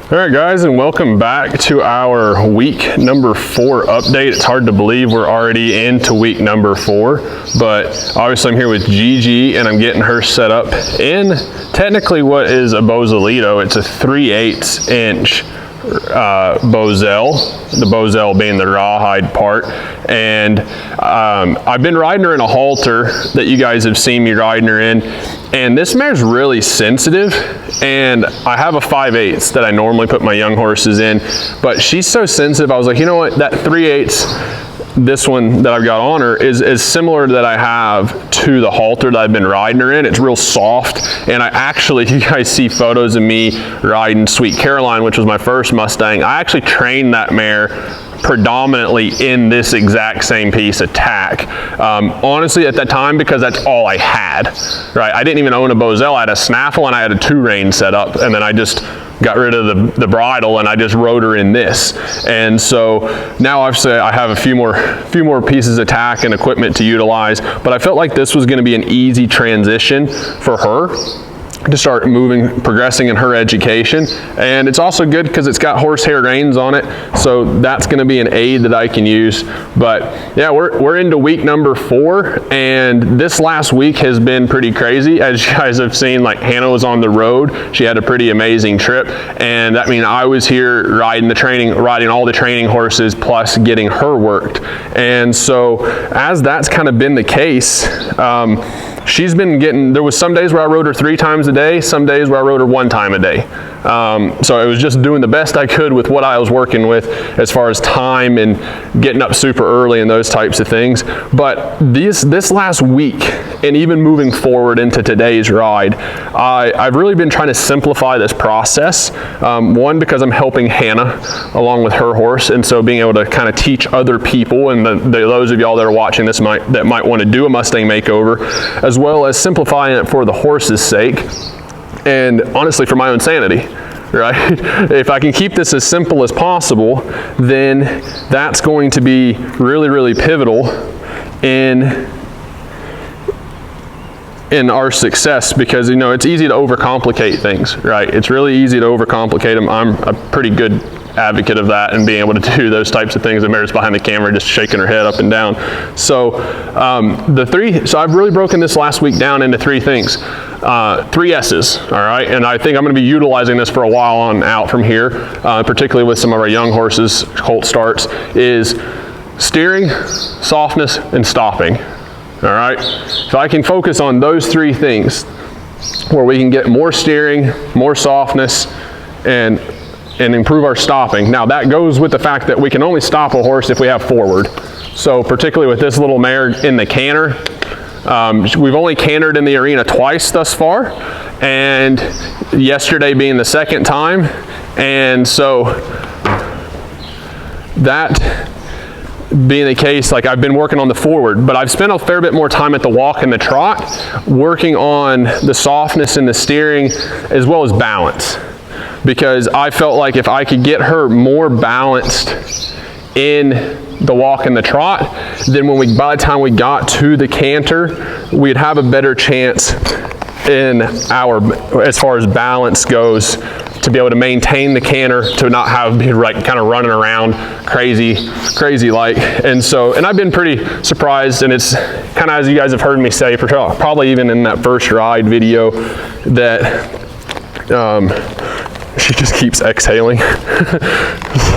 All right, guys, and welcome back to our week number 4 update. It's hard to believe we're already into week number 4, but obviously I'm here with Gigi and I'm getting her set up in technically what is a Bozellito. It's a 3/8 inch Bozell, the Bozell being the rawhide part. And I've been riding her in a halter that you guys have seen me riding her in, and this mare's really sensitive, and I have a 5/8 that I normally put my young horses in, but she's so sensitive. I was like, you know what, that 3/8, this one that I've got on her is similar that I have to the halter that I've been riding her in. It's real soft, and I actually, you guys see photos of me riding Sweet Caroline, which was my first Mustang. I actually trained that mare predominantly in this exact same piece of tack. Honestly, at that time, because that's all I had, right? I didn't even own a Bozell. I had a snaffle and I had a 2-rein set up, and then I just got rid of the bridle and I just rode her in this. And so now obviously I have a few more pieces of tack and equipment to utilize, but I felt like this was going to be an easy transition for her to start progressing in her education. And it's also good because it's got horsehair reins on it, so that's going to be an aid that I can use. But yeah, we're into week number 4, and this last week has been pretty crazy. As you guys have seen, like, Hannah was on the road. She had a pretty amazing trip, and that means I was here riding all the training horses plus getting her worked. And so as that's kind of been the case, she's been getting, there was some days where I rode her 3 times a day, some days where I rode her 1 time a day. So it was just doing the best I could with what I was working with as far as time and getting up super early and those types of things. But this last week, and even moving forward into today's ride, I've really been trying to simplify this process. One, because I'm helping Hannah along with her horse, and so being able to kind of teach other people, and those of y'all that are watching this that might want to do a Mustang makeover, as well as simplifying it for the horse's sake, and honestly for my own sanity, right? If I can keep this as simple as possible, then that's going to be really, really pivotal in our success, because, you know, it's easy to overcomplicate things, right? It's really easy to overcomplicate them. I'm a pretty good advocate of that, and being able to do those types of things. The mare's behind the camera just shaking her head up and down. So so I've really broken this last week down into 3 things, 3 S's, all right? And I think I'm going to be utilizing this for a while on out from here, particularly with some of our young horses, colt starts, is steering, softness, and stopping. All right, so I can focus on those 3 things where we can get more steering, more softness, and improve our stopping. Now that goes with the fact that we can only stop a horse if we have forward. So particularly with this little mare in the canter, we've only cantered in the arena twice thus far, and yesterday being the 2nd time. And so that being the case, like, I've been working on the forward, but I've spent a fair bit more time at the walk and the trot working on the softness and the steering as well as balance, because I felt like if I could get her more balanced in the walk and the trot, then by the time we got to the canter, we'd have a better chance as far as balance goes, to be able to maintain the canter, to not be like kind of running around crazy like. And I've been pretty surprised, and it's kind of, as you guys have heard me say, probably even in that first ride video, that she just keeps exhaling. So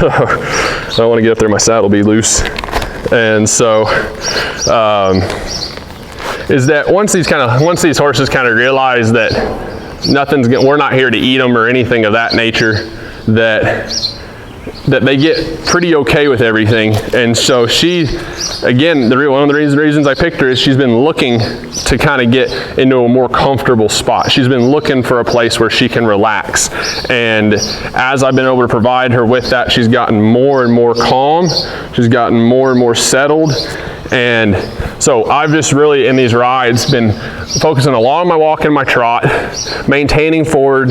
I don't want to get up there, my saddle will be loose. And so is that once these horses kind of realize that we're not here to eat them or anything of that nature, that they get pretty okay with everything. And so she, again, one of the reasons I picked her is she's been looking to kind of get into a more comfortable spot. She's been looking for a place where she can relax. And as I've been able to provide her with that, she's gotten more and more calm. She's gotten more and more settled. And so I've just really, in these rides, been focusing along my walk and my trot, maintaining forward,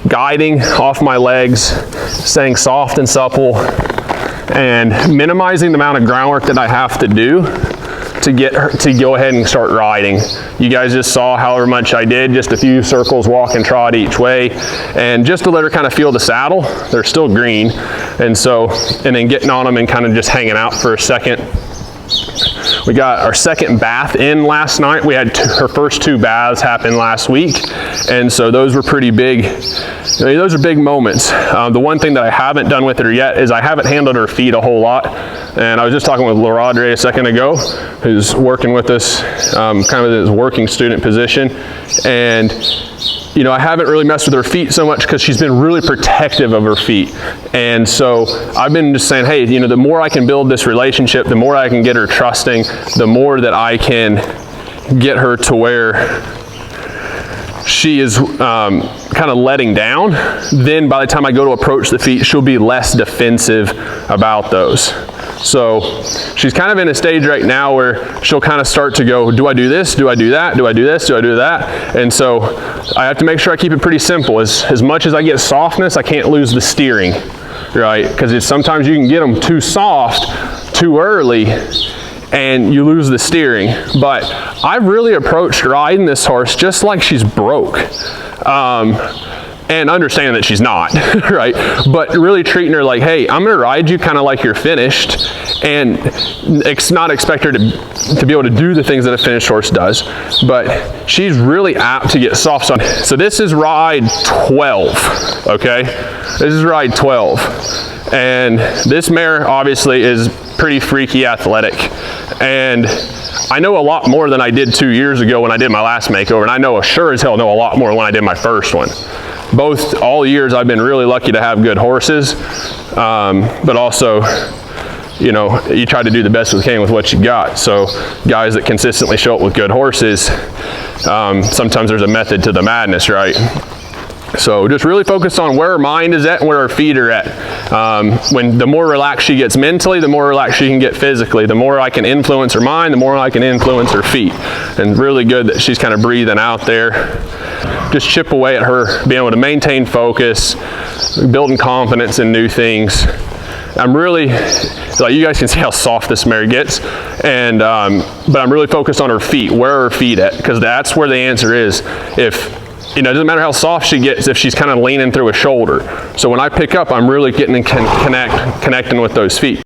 guiding off my legs, staying soft and supple, and minimizing the amount of groundwork that I have to do to get her to go ahead and start riding. You guys just saw however much I did, just a few circles, walk and trot each way, and just to let her kind of feel the saddle. They're still green, and then getting on them and kind of just hanging out for a second. We got our second bath in last night. We had her first 2 baths happen last week, and so those were pretty big. I mean, those are big moments. The one thing that I haven't done with her yet is I haven't handled her feet a whole lot, and I was just talking with LaRadre a second ago, who's working with us, kind of in his working student position, and you know, I haven't really messed with her feet so much because she's been really protective of her feet. And so I've been just saying, hey, you know, the more I can build this relationship, the more I can get her trusting, the more that I can get her to where she is kind of letting down. Then by the time I go to approach the feet, she'll be less defensive about those. So she's kind of in a stage right now where she'll kind of start to go, do I do this? Do I do that? Do I do this? Do I do that? And so I have to make sure I keep it pretty simple. As much as I get softness, I can't lose the steering, right? Because sometimes you can get them too soft too early and you lose the steering. But I've really approached riding this horse just like she's broke. And understand that she's not, right? But really treating her like, hey, I'm gonna ride you kind of like you're finished, and not expect her to be able to do the things that a finished horse does. But she's really apt to get soft. So this is ride 12, okay? This is ride 12. And this mare obviously is pretty freaky athletic. And I know a lot more than I did 2 years ago when I did my last makeover, and I know sure as hell know a lot more when I did my first one. All years I've been really lucky to have good horses, but also, you know, you try to do the best you can with what you got. So guys that consistently show up with good horses, sometimes there's a method to the madness, right? So just really focus on where her mind is at and where her feet are at. When the more relaxed she gets mentally, the more relaxed she can get physically. The more I can influence her mind, the more I can influence her feet. And really good that she's kind of breathing out there. Just chip away at her being able to maintain focus, building confidence in new things. I'm really, like, you guys can see how soft this mare gets, and but I'm really focused on her feet. Where are her feet at? Because that's where the answer is. You know, it doesn't matter how soft she gets if she's kind of leaning through a shoulder. So when I pick up, I'm really getting connecting with those feet.